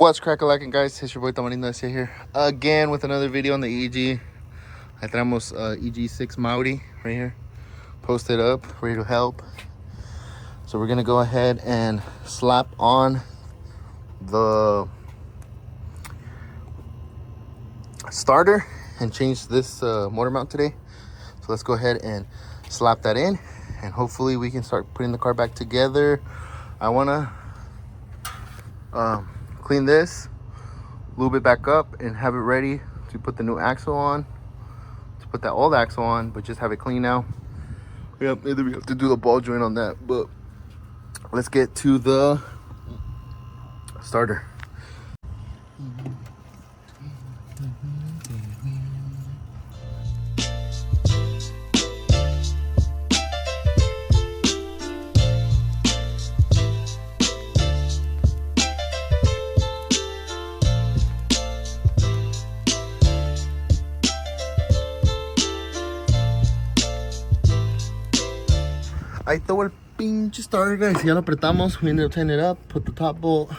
What's crack-a-lackin', guys? It's your boy Tamarindo here again with another video on the EG. I traemos EG6 Mauri right here, posted up, ready to help. So we're gonna go ahead and slap on the starter and change this motor mount today. So let's go ahead and slap that in, and hopefully we can start putting the car back together. I wanna clean this, lube it back up, and have it ready to put the new axle on, to put that old axle on, but just have it clean now. Maybe we have to do the ball joint on that, but let's get to the starter. Ahí todo el pinche starter, guys. Ya lo apretamos. We ended up tightening it up. Put the top bolt.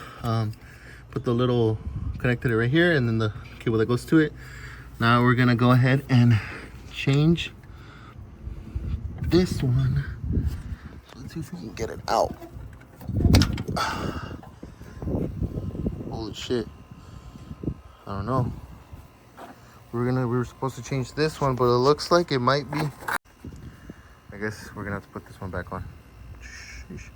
Put the little connector right here, and then the cable that goes to it. Now we're gonna go ahead and change this one. So let's see if we can get it out. Holy shit! I don't know. We were supposed to change this one, but it looks like it might be. I guess we're gonna have to put this one back on. Sheesh.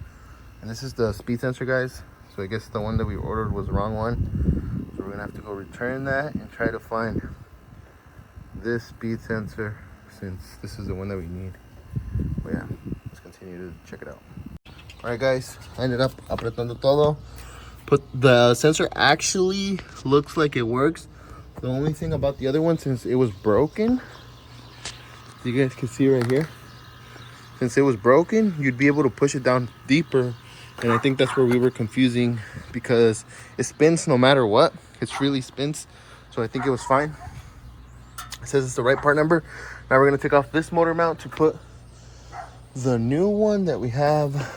And this is the speed sensor, guys. So I guess the one that we ordered was the wrong one. So we're gonna have to go return that and try to find this speed sensor, since this is the one that we need. But yeah, let's continue to check it out. All right, guys, I ended up apretando todo. Put the sensor actually looks like it works. The only thing about the other one, since it was broken, you guys can see right here, since it was broken, you'd be able to push it down deeper. And I think that's where we were confusing, because it spins no matter what. It really spins. So I think it was fine. It says it's the right part number. Now we're gonna take off this motor mount to put the new one that we have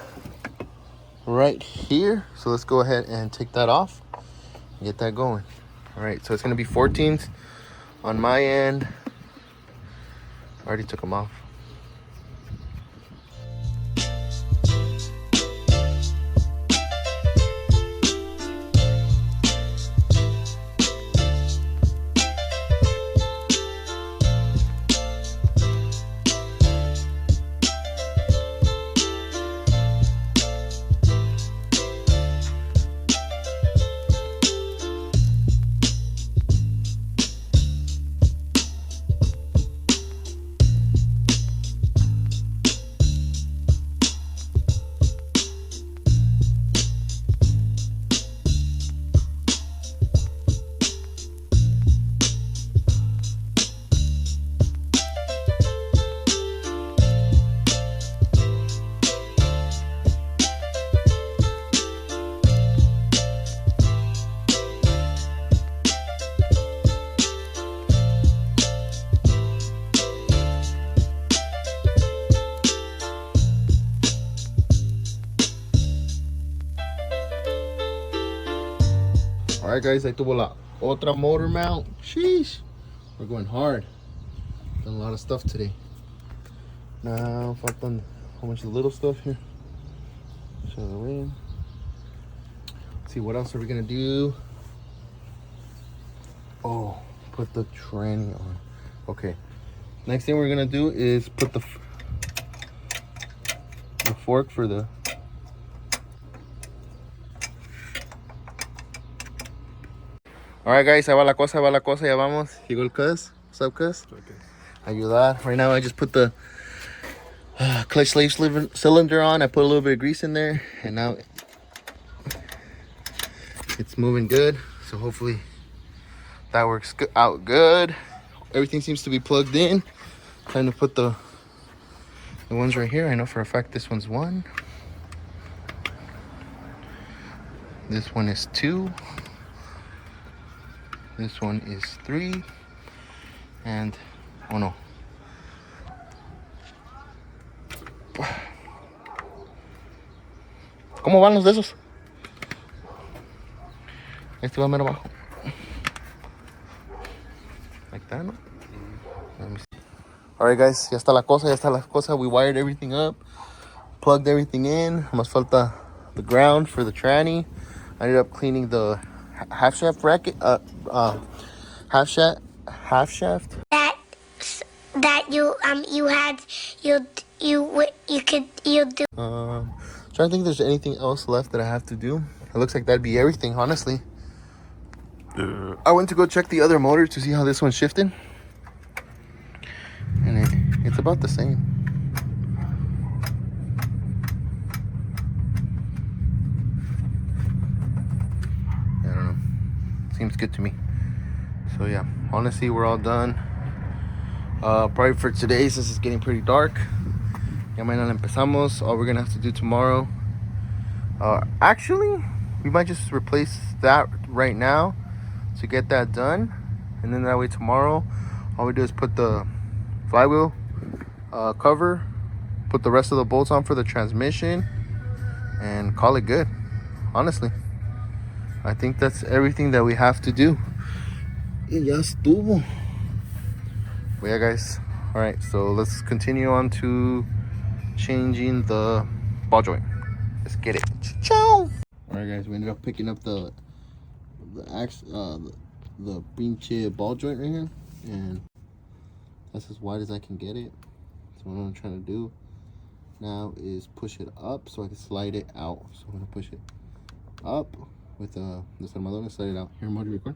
right here. So let's go ahead and take that off and get that going. All right, so it's gonna be 14s on my end. I already took them off. All right, guys, ahí tuvo la otra motor mount. Sheesh, we're going hard. Done a lot of stuff today. Now faltan a whole bunch of little stuff here. Show the way. Let's see, what else are we gonna do? Oh, put the tranny on. Okay, next thing we're gonna do is put the fork for the. All right, guys, ahí va la cosa, ya vamos. Llegó el cuz. What's up, cuz? Okay. Ayudar. Right now, I just put the clutch slave cylinder on. I put a little bit of grease in there, and now it's moving good. So hopefully that works out good. Everything seems to be plugged in. Trying to put the ones right here. I know for a fact this one's 1. This one is 2. This one is 3, and oh no. ¿Cómo van los de esos? Este va mero abajo. Like that, no? Let me see. Alright guys, ya está la cosa. We wired everything up. Plugged everything in. Más falta the ground for the tranny. I ended up cleaning the half shaft bracket. Half shaft. That you had you do. Trying to think if there's anything else left that I have to do. It looks like that'd be everything, honestly. I went to go check the other motor to see how this one's shifting, and it's about the same. I don't know. Seems good to me. So yeah, honestly, we're all done. Probably for today, since it's getting pretty dark. Ya mañana empezamos. All we're gonna have to do tomorrow. Actually, we might just replace that right now to get that done, and then that way tomorrow, all we do is put the flywheel cover, put the rest of the bolts on for the transmission, and call it good. Honestly, I think that's everything that we have to do. Y ya estuvo. But yeah, guys. All right, so let's continue on to changing the ball joint. Let's get it. Ciao. All right, guys. We ended up picking up the pinche ball joint right here, and that's as wide as I can get it. So what I'm trying to do now is push it up so I can slide it out. So I'm gonna push it up with this armador and slide it out. Here, I'm going to record.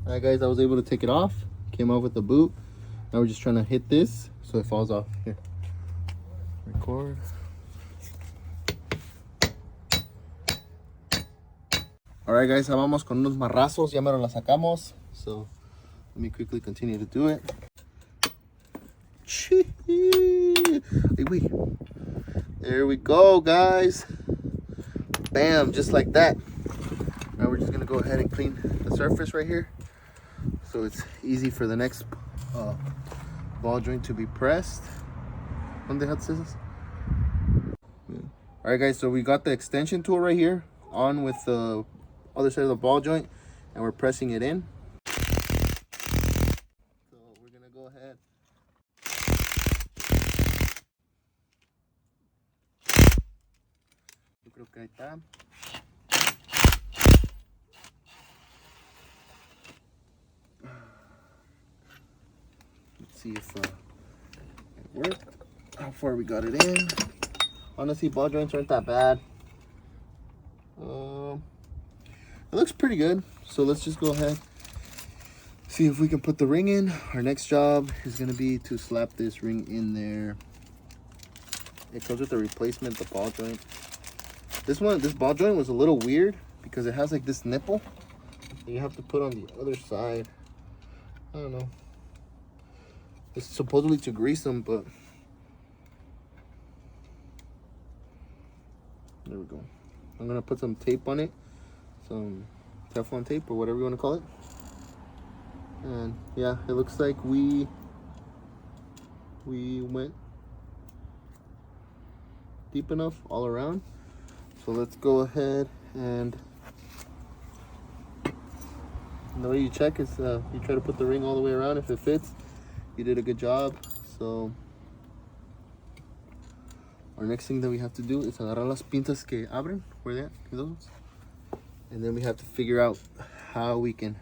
Alright guys, I was able to take it off. Came off with the boot. Now we're just trying to hit this so it falls off. Here. Record. Alright guys, vamos con unos marrazos. Ya me lo sacamos. So let me quickly continue to do it. Wait. There we go, guys. Bam, just like that. Now we're just gonna go ahead and clean the surface right here, so it's easy for the next ball joint to be pressed. Alright guys, so we got the extension tool right here on with the other side of the ball joint, and we're pressing it in. So we're gonna go ahead. Yo creo que ahí está. See if it worked. How far we got it in. Honestly, ball joints aren't that bad. It looks pretty good. So let's just go ahead, see if we can put the ring in. Our next job is going to be to slap this ring in there. It comes with a replacement, the ball joint. This ball joint was a little weird because it has like this nipple that you have to put on the other side. I don't know. It's supposedly to grease them, but there we go. I'm gonna put some tape on it, some Teflon tape or whatever you want to call it. And yeah, it looks like we went deep enough all around. So let's go ahead, and the way you check is you try to put the ring all the way around. If it fits, you did a good job. So our next thing that we have to do is agarrar las pinzas que abren. Where they at? Those ones. And then we have to figure out how we can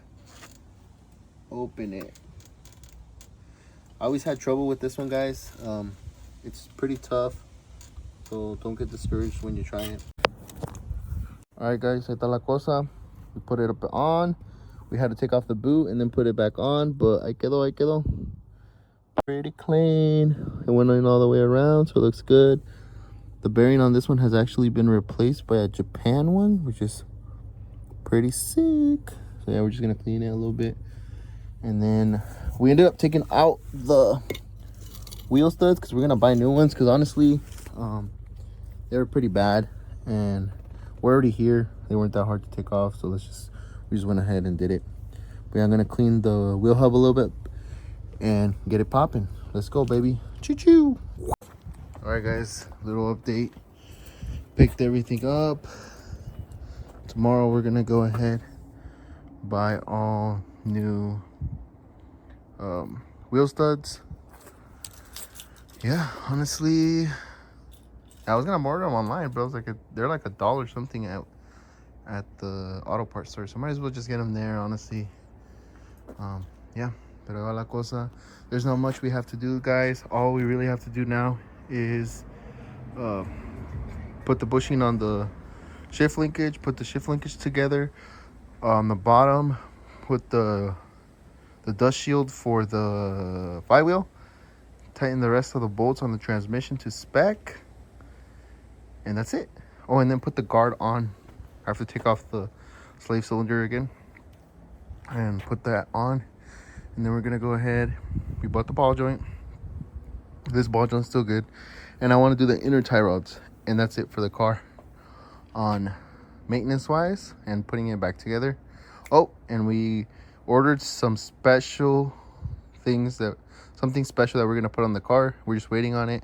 open it. I always had trouble with this one, guys. It's pretty tough, so don't get discouraged when you try it. Alright guys, ahí está la cosa. We put it up on. We had to take off the boot and then put it back on, but ahí quedó. Pretty clean. It went in all the way around, so it looks good. The bearing on this one has actually been replaced by a Japan one, which is pretty sick. So yeah, we're just gonna clean it a little bit. And then we ended up taking out the wheel studs because we're gonna buy new ones, because honestly they were pretty bad and we're already here. They weren't that hard to take off, so we just went ahead and did it. But yeah, I'm gonna clean the wheel hub a little bit and get it popping. Let's go, baby. Choo-choo. All right, guys, little update. Picked everything up. Tomorrow we're gonna go ahead, buy all new wheel studs. Yeah, honestly, I was gonna order them online, but I was like, they're like $1 something at the auto parts store, so might as well just get them there, honestly. Yeah, pero va la cosa. There's not much we have to do, guys. All we really have to do now is put the bushing on the shift linkage, put the shift linkage together. On the bottom, put the dust shield for the flywheel. Tighten the rest of the bolts on the transmission to spec. And that's it. Oh, and then put the guard on. I have to take off the slave cylinder again and put that on. And then we're gonna go ahead. We bought the ball joint. This ball joint's still good. And I want to do the inner tie rods. And that's it for the car on maintenance wise and putting it back together. Oh, and we ordered some special things, something special that we're gonna put on the car. We're just waiting on it.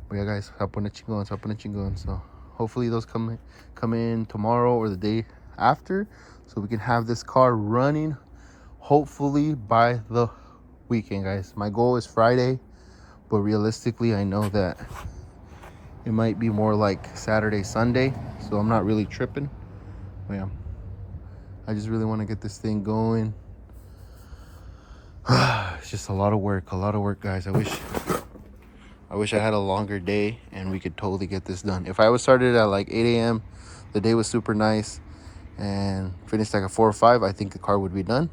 But yeah, guys, hapon na chingon. So hopefully those come in tomorrow or the day after, so we can have this car running hopefully by the weekend, guys. My goal is Friday, but realistically I know that it might be more like Saturday, Sunday, so I'm not really tripping. But yeah, I just really want to get this thing going. It's just a lot of work, guys. I wish I had a longer day and we could totally get this done. If I was started at like 8 a.m., the day was super nice, and finished like at 4 or 5, I think the car would be done.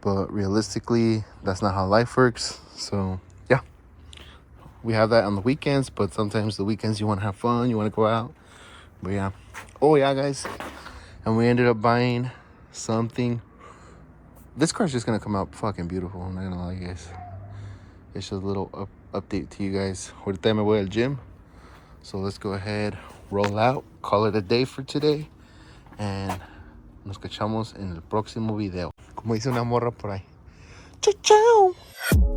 But realistically, that's not how life works. So yeah, we have that on the weekends, but sometimes the weekends you want to have fun, you want to go out. But yeah. Oh yeah, guys. And we ended up buying something. This car's just gonna come out fucking beautiful, I'm not gonna lie, guys. It's just a little update to you guys. Ahorita me voy al gym, so let's go ahead, roll out, call it a day for today, and nos cachamos en el próximo video. Como dice una morra por ahí. Chao, chao.